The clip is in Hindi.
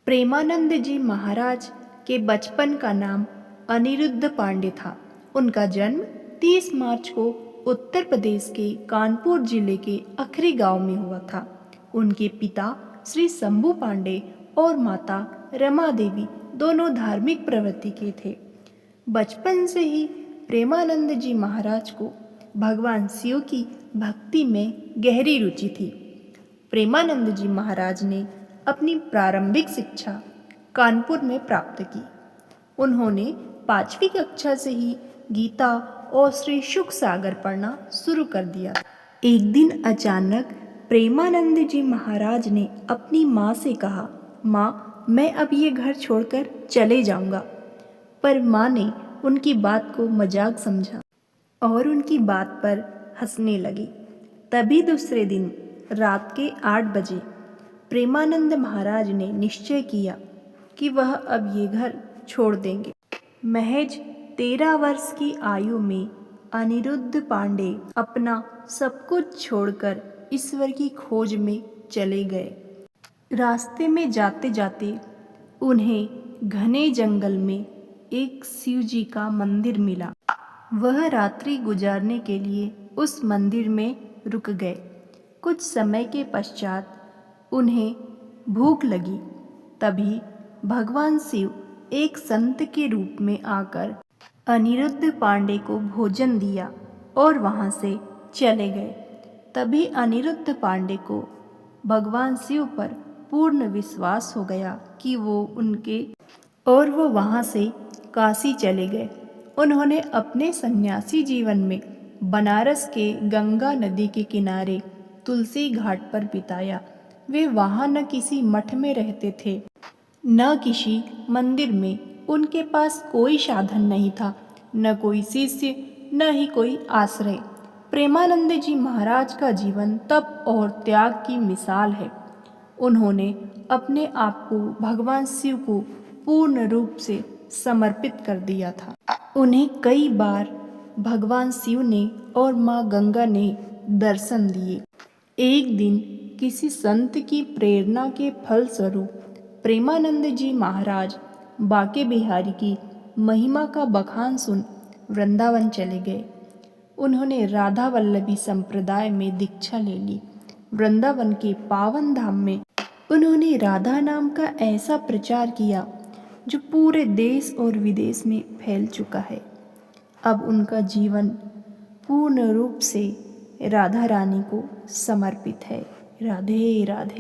प्रेमानंद जी महाराज के बचपन का नाम अनिरुद्ध पांडे था। उनका जन्म 30 मार्च को उत्तर प्रदेश के कानपुर जिले के अखरी गांव में हुआ था। उनके पिता श्री शंभू पांडे और माता रमा देवी दोनों धार्मिक प्रवृत्ति के थे। बचपन से ही प्रेमानंद जी महाराज को भगवान शिव की भक्ति में गहरी रुचि थी। प्रेमानंद जी महाराज ने अपनी प्रारंभिक शिक्षा कानपुर में प्राप्त की। उन्होंने 5वीं कक्षा से ही गीता और श्री शुक सागर पढ़ना शुरू कर दिया। एक दिन अचानक प्रेमानंद जी महाराज ने अपनी माँ से कहा, माँ, मैं अब ये घर छोड़कर चले जाऊंगा। पर माँ ने उनकी बात को मजाक समझा और उनकी बात पर हंसने लगी। तभी दूसरे दिन रात के 8 बजे प्रेमानंद महाराज ने निश्चय किया कि वह अब ये घर छोड़ देंगे। महज 13 वर्ष की आयु में अनिरुद्ध पांडे अपना सब कुछ छोड़कर ईश्वर की खोज में चले गए। रास्ते में जाते जाते उन्हें घने जंगल में एक शिव जी का मंदिर मिला। वह रात्रि गुजारने के लिए उस मंदिर में रुक गए। कुछ समय के पश्चात उन्हें भूख लगी। तभी भगवान शिव एक संत के रूप में आकर अनिरुद्ध पांडे को भोजन दिया और वहाँ से चले गए। तभी अनिरुद्ध पांडे को भगवान शिव पर पूर्ण विश्वास हो गया कि वो वहाँ से काशी चले गए। उन्होंने अपने सन्यासी जीवन में बनारस के गंगा नदी के किनारे तुलसी घाट पर बिताया। वे वहाँ न किसी मठ में रहते थे, न किसी मंदिर में। उनके पास कोई साधन नहीं था, न कोई शिष्य, न ही कोई आश्रय। प्रेमानंद जी महाराज का जीवन तप और त्याग की मिसाल है। उन्होंने अपने आप को भगवान शिव को पूर्ण रूप से समर्पित कर दिया था। उन्हें कई बार भगवान शिव ने और माँ गंगा ने दर्शन दिए। एक दिन किसी संत की प्रेरणा के फलस्वरूप प्रेमानंद जी महाराज बांके बिहारी की महिमा का बखान सुन वृंदावन चले गए। उन्होंने राधा वल्लभी संप्रदाय में दीक्षा ले ली। वृंदावन के पावन धाम में उन्होंने राधा नाम का ऐसा प्रचार किया जो पूरे देश और विदेश में फैल चुका है। अब उनका जीवन पूर्ण रूप से राधा रानी को समर्पित है। राधे राधे।